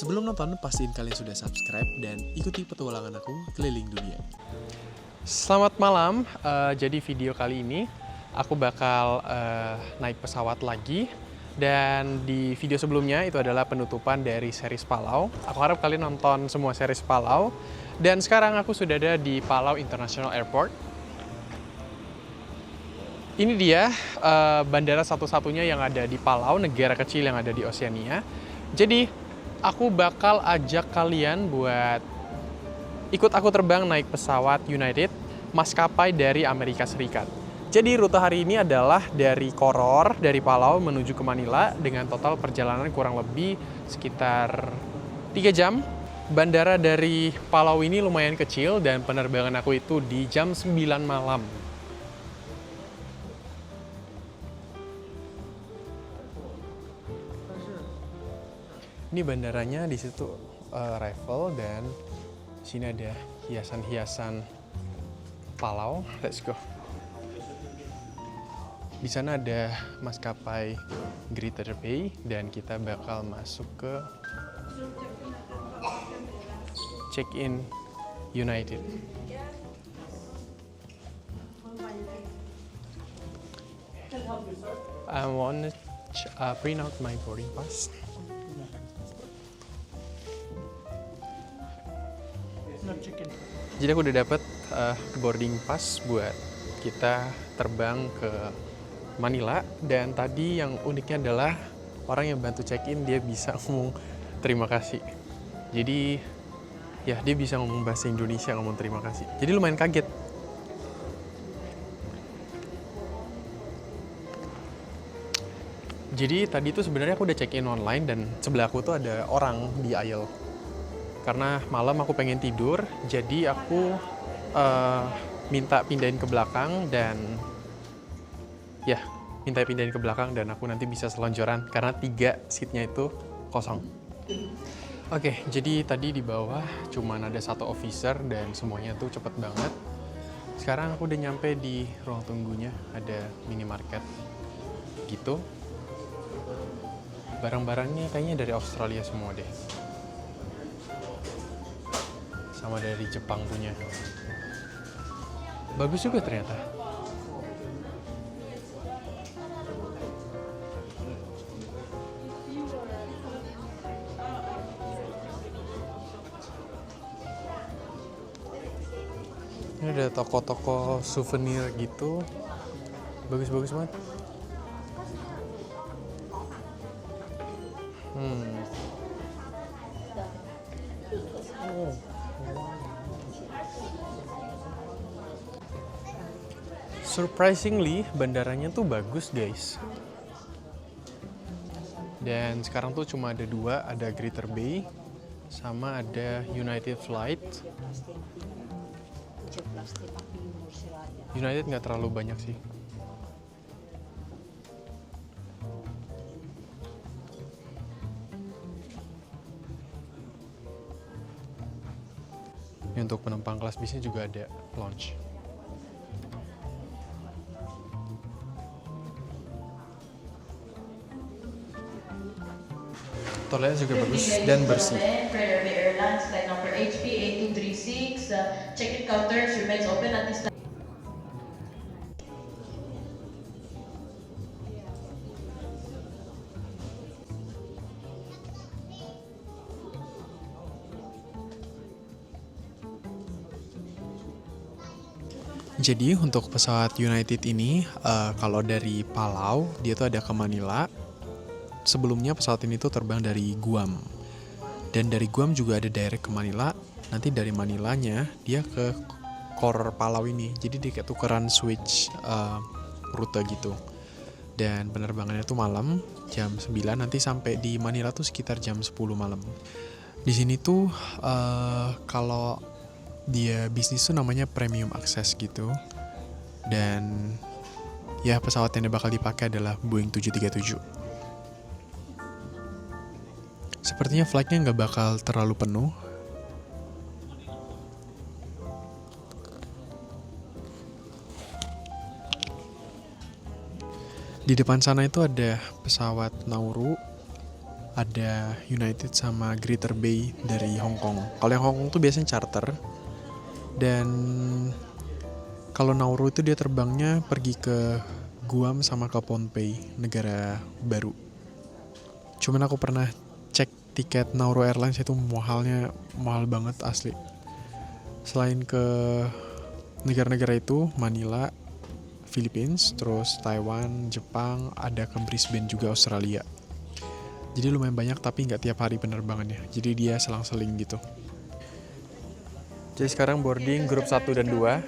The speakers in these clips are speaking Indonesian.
Sebelum nonton, pastiin kalian sudah subscribe dan ikuti petualangan aku keliling dunia. Selamat malam, jadi video kali ini aku bakal naik pesawat lagi. Dan di video sebelumnya itu adalah penutupan dari series Palau. Aku harap kalian nonton semua series Palau. Dan sekarang aku sudah ada di Palau International Airport. Ini dia bandara satu-satunya yang ada di Palau, negara kecil yang ada di Oceania. Jadi aku bakal ajak kalian buat ikut aku terbang naik pesawat United, maskapai dari Amerika Serikat. Jadi rute hari ini adalah dari Koror, dari Palau menuju ke Manila dengan total perjalanan kurang lebih sekitar 3 jam. Bandara dari Palau ini lumayan kecil dan penerbangan aku itu di jam 9 malam. Ini bandaranya di situ arrival dan di sini ada hiasan-hiasan Palau. Let's go. Di sana ada maskapai Greater Bay dan kita bakal masuk ke check-in United. I want to print out my boarding pass. Jadi aku udah dapet boarding pass buat kita terbang ke Manila. Dan tadi yang uniknya adalah orang yang bantu check-in dia bisa ngomong terima kasih. Jadi ya dia bisa ngomong bahasa Indonesia, ngomong terima kasih. Jadi lumayan kaget. Jadi tadi tuh sebenarnya aku udah check-in online dan sebelah aku tuh ada orang di aisle. Karena malam aku pengen tidur, jadi aku minta pindahin ke belakang dan minta pindahin ke belakang dan aku nanti bisa selonjoran karena 3 seatnya itu kosong. Oke, jadi tadi di bawah cuman ada 1 officer dan semuanya tuh cepet banget. Sekarang aku udah nyampe di ruang tunggunya, ada minimarket gitu. Barang-barangnya kayaknya dari Australia semua deh. Sama dari Jepang punya. Bagus juga ternyata. Ini ada toko-toko souvenir gitu. Bagus-bagus banget. Surprisingly, bandaranya tuh bagus guys. Dan sekarang tuh cuma ada 2, ada Greater Bay sama ada United Flight. United nggak terlalu banyak sih. Ini untuk penumpang kelas bisnya juga ada lounge. Toiletnya juga bagus dan bersih. Jadi untuk pesawat United ini, kalau dari Palau, dia tuh ada ke Manila. Sebelumnya pesawat ini tuh terbang dari Guam. Dan dari Guam juga ada direct ke Manila. Nanti dari Manilanya dia ke Koror Palau ini. Jadi dia kayak tukeran switch rute gitu. Dan penerbangannya tuh malam jam 9, nanti sampai di Manila tuh sekitar jam 10 malam. Di sini tuh kalau dia bisnis tuh namanya Premium Access gitu. Dan ya pesawat yang bakal dipakai adalah Boeing 737. Sepertinya flightnya nggak bakal terlalu penuh. Di depan sana itu ada pesawat Nauru ada United sama Greater Bay dari Hong Kong. Kalau yang Hong Kong tuh biasanya charter. Dan kalau Nauru itu dia terbangnya pergi ke Guam sama ke Pohnpei, negara baru. Cuman aku pernah cek tiket Nauru Airlines itu mahal banget asli. Selain ke negara-negara itu, Manila, Philippines, terus Taiwan, Jepang, ada ke Brisbane juga Australia. Jadi lumayan banyak tapi nggak tiap hari penerbangannya. Jadi dia selang-seling gitu. Jadi sekarang boarding grup 1 dan 2.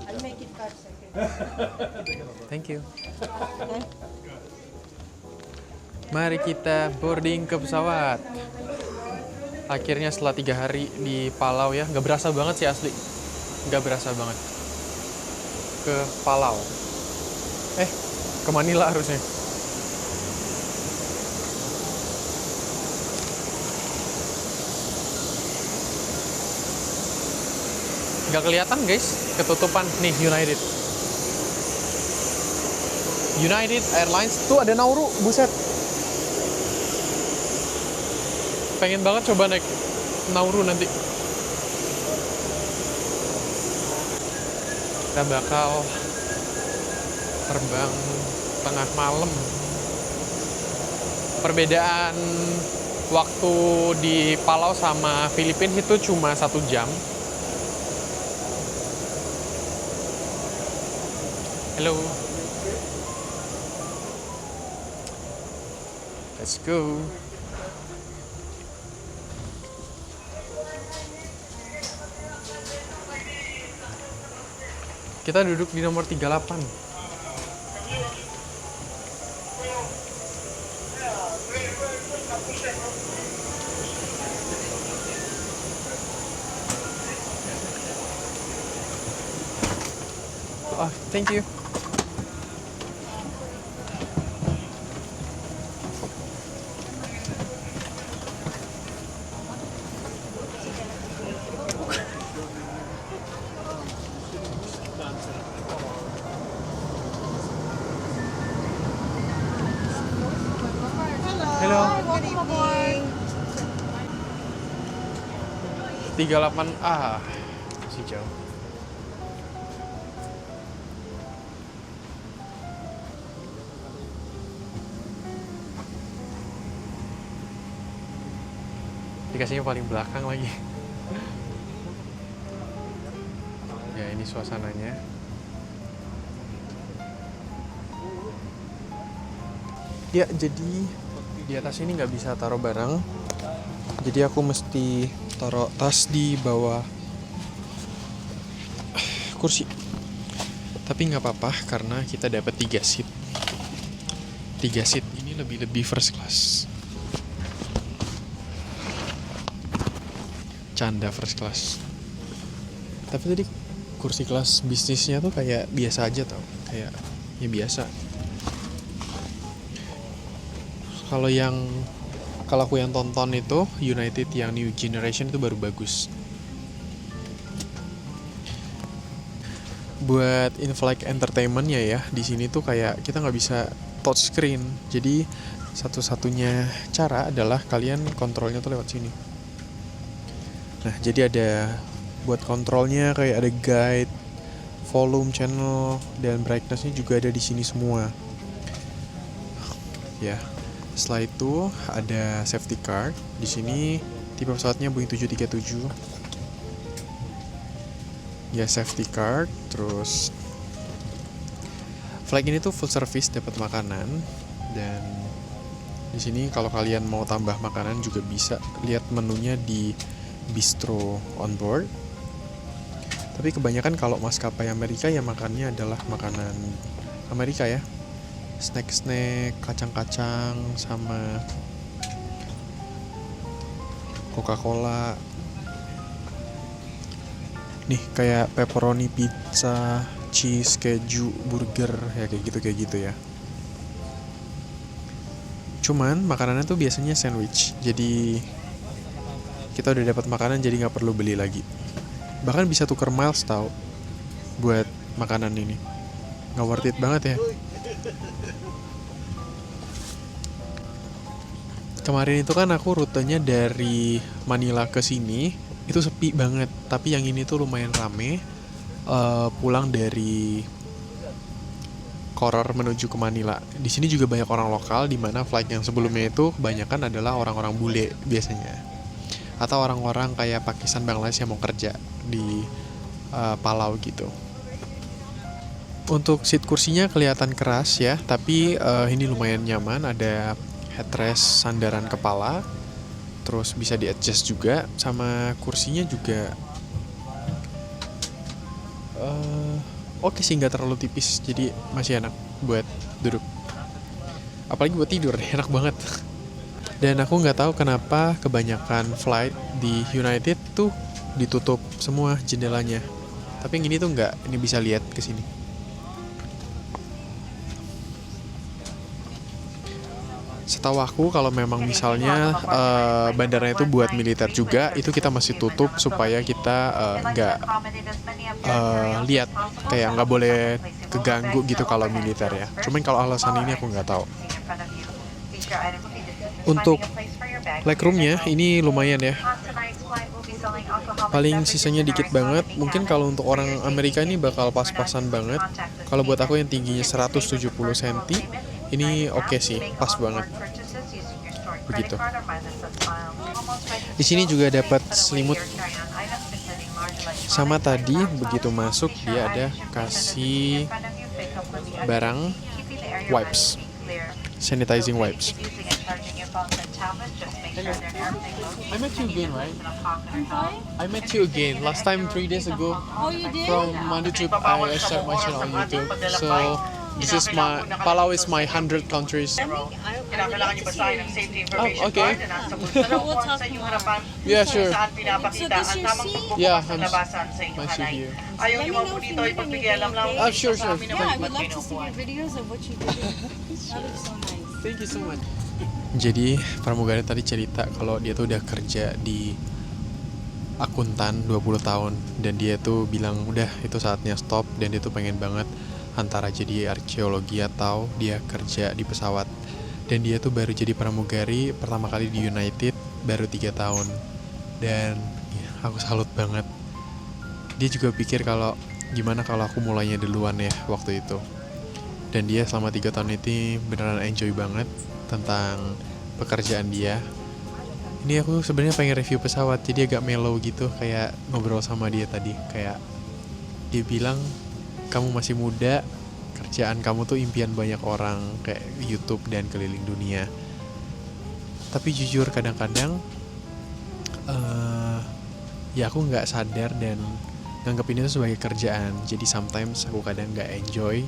I'll make it 5 seconds. Thank you. Mari kita boarding ke pesawat. Akhirnya setelah 3 hari di Palau ya, nggak berasa banget sih asli. Nggak berasa banget. Ke Palau. Ke Manila harusnya. Nggak kelihatan guys, ketutupan. Nih United Airlines. Tuh ada Nauru, buset. Pengen banget coba naik Nauru nanti. Kita bakal terbang tengah malam. Perbedaan waktu di Palau sama Filipina itu cuma 1 jam. Hello. Let's go. Kita duduk di nomor 38. Oh, thank you. Hello. Welcome aboard. 38A. Masih jauh. Dikasihnya paling belakang lagi. Ya ini suasananya. Ya jadi di atas ini nggak bisa taruh barang. Jadi aku mesti taruh tas di bawah kursi. Tapi nggak apa-apa karena kita dapat 3 seat. 3 seat ini lebih first class. Canda first class. Tapi tadi kursi kelas bisnisnya tuh kayak biasa aja tau. Kayak ya biasa. Kalau aku yang tonton itu United yang New Generation itu baru bagus. Buat in-flight entertainment-nya ya, di sini tuh kayak kita nggak bisa touch screen. Jadi satu-satunya cara adalah kalian kontrolnya tuh lewat sini. Nah, jadi ada buat kontrolnya kayak ada guide, volume, channel, dan brightness-nya juga ada di sini semua. Ya. Setelah itu ada safety card. Di sini tipe pesawatnya Boeing 737. Ya safety card. Terus flight ini tuh full service, dapat makanan. Dan di sini kalau kalian mau tambah makanan juga bisa lihat menunya di bistro on board. Tapi kebanyakan kalau maskapai Amerika ya makannya adalah makanan Amerika ya. Snack-snack, kacang-kacang, sama Coca-Cola. Nih kayak pepperoni pizza, cheese, keju, burger, ya kayak gitu ya. Cuman makanannya tuh biasanya sandwich. Jadi kita udah dapat makanan jadi nggak perlu beli lagi. Bahkan bisa tuker miles tau buat makanan ini. Nggak worth it banget ya. Kemarin itu kan aku rutenya dari Manila ke sini itu sepi banget. Tapi yang ini tuh lumayan rame. Pulang dari Koror menuju ke Manila. Di sini juga banyak orang lokal, di mana flight yang sebelumnya itu kebanyakan adalah orang-orang bule biasanya, atau orang-orang kayak Pakistan, Bangladesh yang mau kerja di Palau gitu. Untuk seat kursinya kelihatan keras ya, tapi ini lumayan nyaman. Ada headrest sandaran kepala, terus bisa di adjust juga, sama kursinya juga oke sih, nggak terlalu tipis, jadi masih enak buat duduk. Apalagi buat tidur, enak banget. Dan aku nggak tahu kenapa kebanyakan flight di United tuh ditutup semua jendelanya. Tapi yang ini tuh nggak, ini bisa lihat ke sini. Setahu aku kalau memang misalnya bandaranya itu buat militer juga, itu kita masih tutup supaya kita nggak lihat, kayak nggak boleh keganggu gitu kalau militer ya. Cuman kalau alasan ini aku nggak tahu. Untuk legroomnya ini lumayan ya. Paling sisanya dikit banget. Mungkin kalau untuk orang Amerika ini bakal pas-pasan banget. Kalau buat aku yang tingginya 170 cm, ini oke sih, pas banget. Begitu. Di sini juga dapat selimut. Sama tadi begitu masuk dia ada kasih barang wipes, sanitizing wipes. I met you again, right? I met you again last time 3 days ago. Oh, you did? From YouTube, I start my channel on YouTube. So this is my Palau is my 100 countries. Kailangan niyo basahin ang safety information Oh, okay. card na nasa bulsa ng phone sa inyong harapan. Yeah, sure. Saan pinapakita ang tamang Yeah, pagbubukas ng labasan sa inyong I see hanay. here. Ayaw niyo po dito ay pagpigilan lang. Sure. Yeah, I would love to see your videos of what you did. That looks so nice. Thank you so much. Jadi pramugari tadi cerita kalau dia tuh udah kerja di akuntan 20 tahun. Dan dia tuh bilang udah itu saatnya stop. Dan dia tuh pengen banget antara jadi arkeologi atau dia kerja di pesawat. Dan dia tuh baru jadi pramugari pertama kali di United baru 3 tahun. Dan ya, aku salut banget. Dia juga pikir kalau gimana kalau aku mulainya duluan ya waktu itu. Dan dia selama 3 tahun itu beneran enjoy banget tentang pekerjaan dia. Ini aku sebenarnya pengen review pesawat, jadi agak mellow gitu, kayak ngobrol sama dia tadi. Kayak dia bilang, kamu masih muda, kerjaan kamu tuh impian banyak orang, kayak YouTube dan keliling dunia. Tapi jujur kadang-kadang ya aku nggak sadar dan nganggep ini tuh sebagai kerjaan. Jadi sometimes aku kadang nggak enjoy,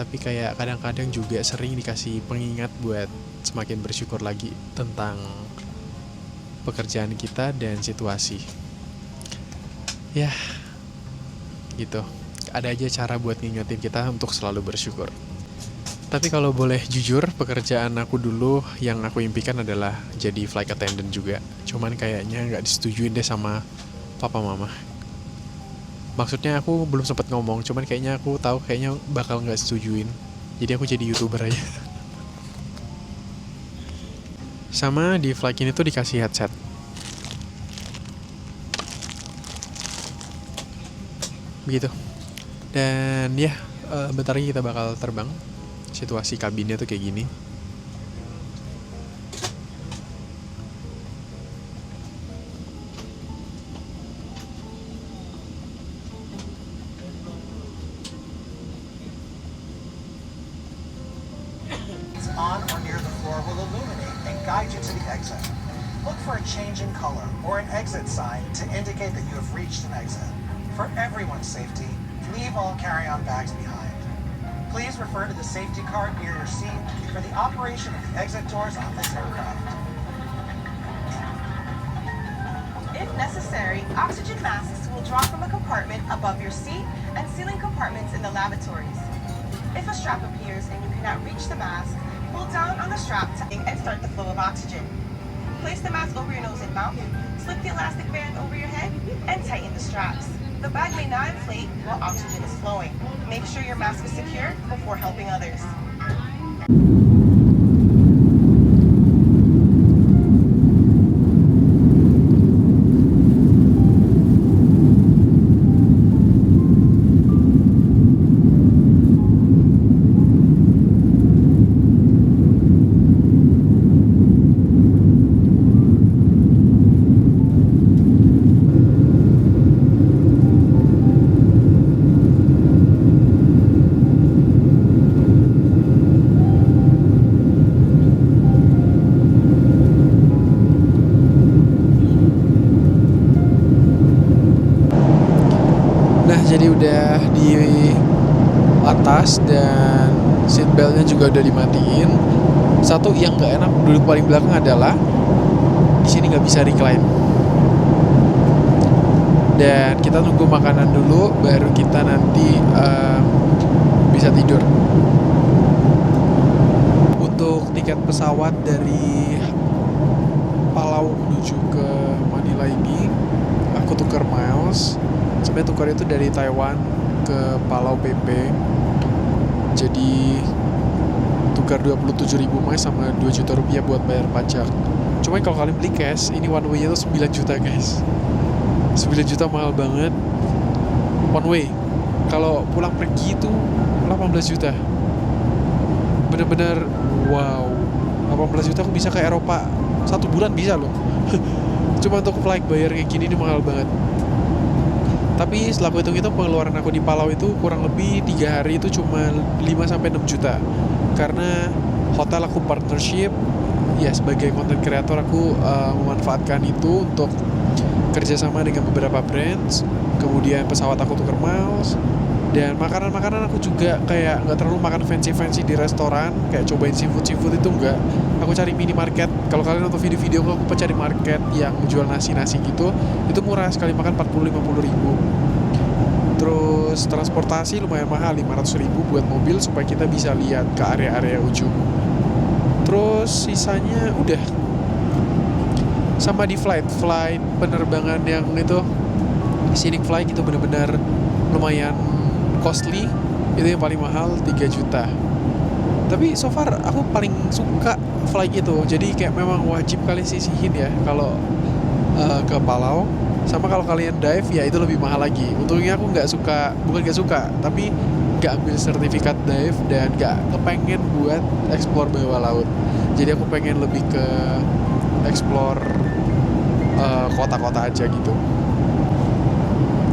tapi kayak kadang-kadang juga sering dikasih pengingat buat semakin bersyukur lagi tentang pekerjaan kita dan situasi. Ya, gitu. Ada aja cara buat ngingetin kita untuk selalu bersyukur. Tapi kalau boleh jujur, pekerjaan aku dulu yang aku impikan adalah jadi flight attendant juga. Cuman kayaknya nggak disetujuin deh sama papa mama. Maksudnya aku belum sempat ngomong, cuman kayaknya aku tahu kayaknya bakal nggak setujuin. Jadi aku jadi YouTuber aja. Sama di flight ini tuh dikasih headset. Begitu. Dan ya, bentar lagi kita bakal terbang. Situasi kabinnya tuh kayak gini. On or near the floor will illuminate and guide you to the exit. Look for a change in color or an exit sign to indicate that you have reached an exit. For everyone's safety, leave all carry-on bags behind. Please refer to the safety card near your seat for the operation of the exit doors on this aircraft. If necessary, oxygen masks will drop from a compartment above your seat and ceiling compartments in the lavatories. If a strap appears and you cannot reach the mask, Pull down on the strap and start the flow of oxygen. Place the mask over your nose and mouth, slip the elastic band over your head, and tighten the straps. The bag may not inflate while oxygen is flowing. Make sure your mask is secure before helping others. Nah, jadi udah di atas dan seatbeltnya juga udah dimatiin. Satu yang gak enak duduk paling belakang adalah di sini nggak bisa recline. Dan kita nunggu makanan dulu, baru kita nanti bisa tidur. Untuk tiket pesawat dari Palau menuju ke Manila ini, aku tukar miles. Sebenarnya tukar itu dari Taiwan ke Palau PP. Jadi tukar 27.000 miles sama 2 juta rupiah buat bayar pajak. Cuma kalau kalian beli cash, ini one way-nya tuh 9 juta guys. 9 juta mahal banget. One way. Kalau pulang pergi itu 18 juta. Bener-bener wow. 18 juta aku bisa ke Eropa 1 bulan bisa loh. Cuma untuk flight bayar kayak gini ini mahal banget. Tapi setelah aku hitung-hitung pengeluaran aku di Palau itu kurang lebih 3 hari itu cuma 5-6 juta. Karena hotel aku partnership, ya sebagai content creator aku memanfaatkan itu untuk kerjasama dengan beberapa brands. Kemudian pesawat aku tuker miles. Dan makanan-makanan aku juga kayak nggak terlalu makan fancy-fancy di restoran. Kayak cobain seafood itu enggak. Aku cari minimarket. Kalau kalian nonton video-video aku cari market yang jual nasi-nasi gitu. Itu murah, sekali makan 40-50 ribu. Terus transportasi lumayan mahal, 500 ribu buat mobil supaya kita bisa lihat ke area-area ujung. Terus sisanya udah. Sama di flight penerbangan yang itu scenic flight itu benar-benar lumayan costly. Itu yang paling mahal 3 juta. Tapi so far aku paling suka flight itu. Jadi kayak memang wajib kalian sisihin ya kalau ke Palau. Sama kalau kalian dive ya itu lebih mahal lagi. Untungnya aku bukan nggak suka, tapi nggak ambil sertifikat dive dan nggak kepengen buat explore bawah laut. Jadi aku pengen lebih ke explore kota-kota aja gitu.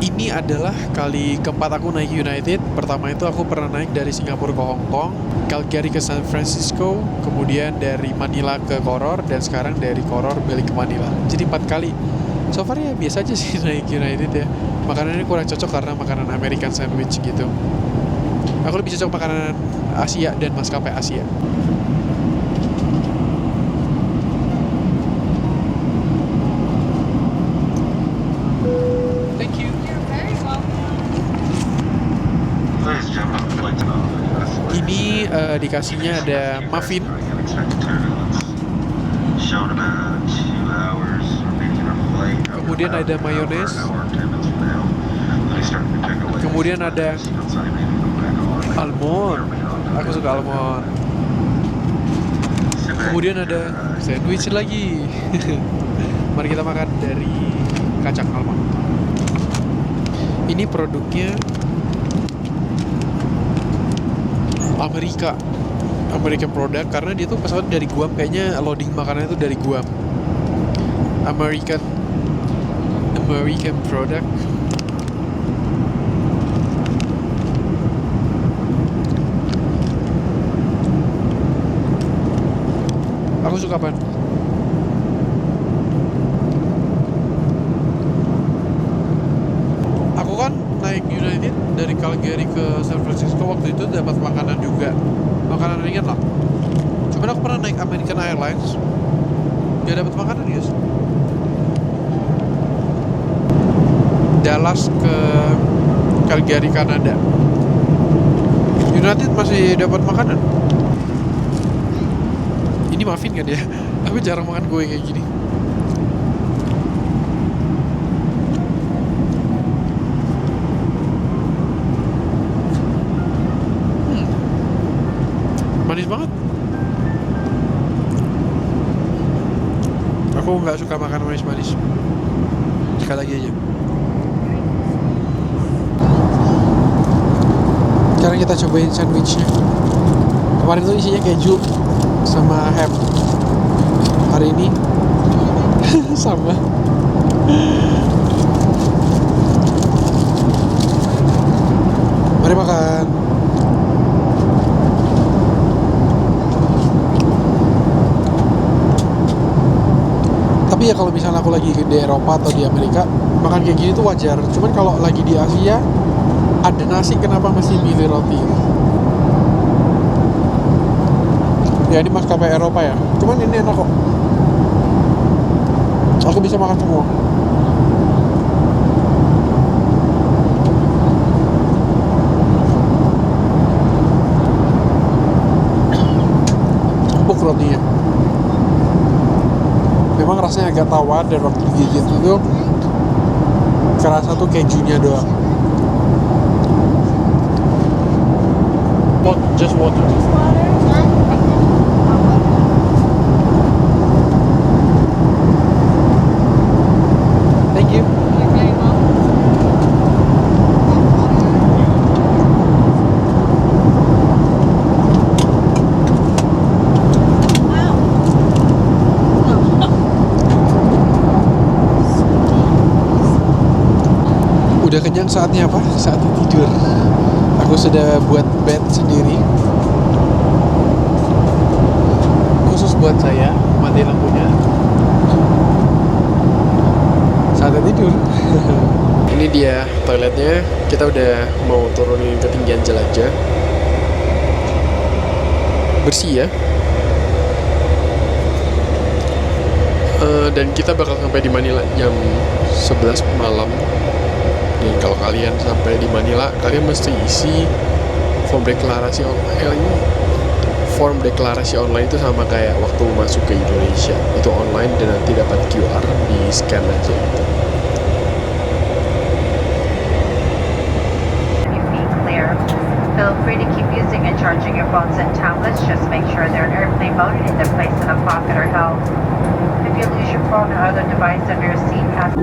Ini adalah kali keempat aku naik United. Pertama itu aku pernah naik dari Singapura ke Hong Kong, Calgary ke San Francisco, kemudian dari Manila ke Koror, dan sekarang dari Koror balik ke Manila. Jadi 4 kali. So far ya biasa aja sih naik United ya. Makanannya kurang cocok karena makanan American sandwich gitu. Aku lebih cocok makanan Asia dan maskapai Asia. Thank you. You're very welcome. Ini dikasihnya ada muffin. Kemudian ada mayones. Kemudian ada almond. Aku suka almond. Kemudian ada sandwich lagi. Mari kita makan dari kacang almond. Ini produknya American product karena dia tuh pesawat dari Guam, kayaknya loading makanan itu dari Guam. American product. Aku suka apaan? Aku kan naik United dari Calgary ke San Francisco, waktu itu dapat makanan juga, makanan ringan lah. Cuman aku pernah naik American Airlines, gak dapat makanan guys. Dallas ke Calgary Kanada, United masih dapat makanan. Ini muffin kan ya? Aku jarang makan kue kayak gini. Manis banget. Aku nggak suka makan manis-manis. Sekali lagi aja. Sekarang kita cobain sandwichnya. Kemarin tuh isinya keju sama ham. Hari ini sama. Mari makan. Tapi ya kalau misalnya aku lagi di Eropa atau di Amerika, makan kayak gini tuh wajar. Cuman kalau lagi di Asia, ada nasi kenapa masih milih roti? Ya ini maskapai Eropa ya. Cuman ini enak kok. Aku bisa makan semua. Empuk rotinya. Memang rasanya agak tawar dan waktu digigit itu kerasa tuh kejunya doang. Just water. Thank you. Udah kenyang, saatnya apa? Saatnya tidur. Aku sudah buat bed sendiri khusus buat saya, matiin lampunya. Saatnya tidur. Ini dia toiletnya. Kita udah mau turunin ketinggian jelajah. Bersih ya. Dan kita bakal sampai di Manila jam 11 malam. Dan kalau kalian sampai di Manila, kalian mesti isi form deklarasi online. Form deklarasi online itu sama kayak waktu masuk ke Indonesia. Itu online dan nanti dapat QR, di scan aja gitu. Clear. Feel free to keep using and charging your phones and tablets. Just make sure they're in airplane mode and either placed in a pocket or held. If you lose your phone or other device under your seat, ask.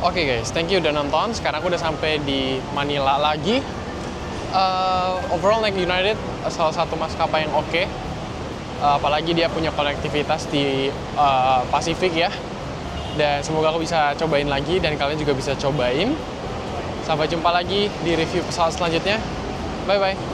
Oke guys, thank you udah nonton. Sekarang aku udah sampai di Manila lagi. Overall naik United salah satu maskapai yang oke. Apalagi dia punya konektivitas di Pasifik ya. Dan semoga aku bisa cobain lagi dan kalian juga bisa cobain. Sampai jumpa lagi di review pesawat selanjutnya. Bye-bye.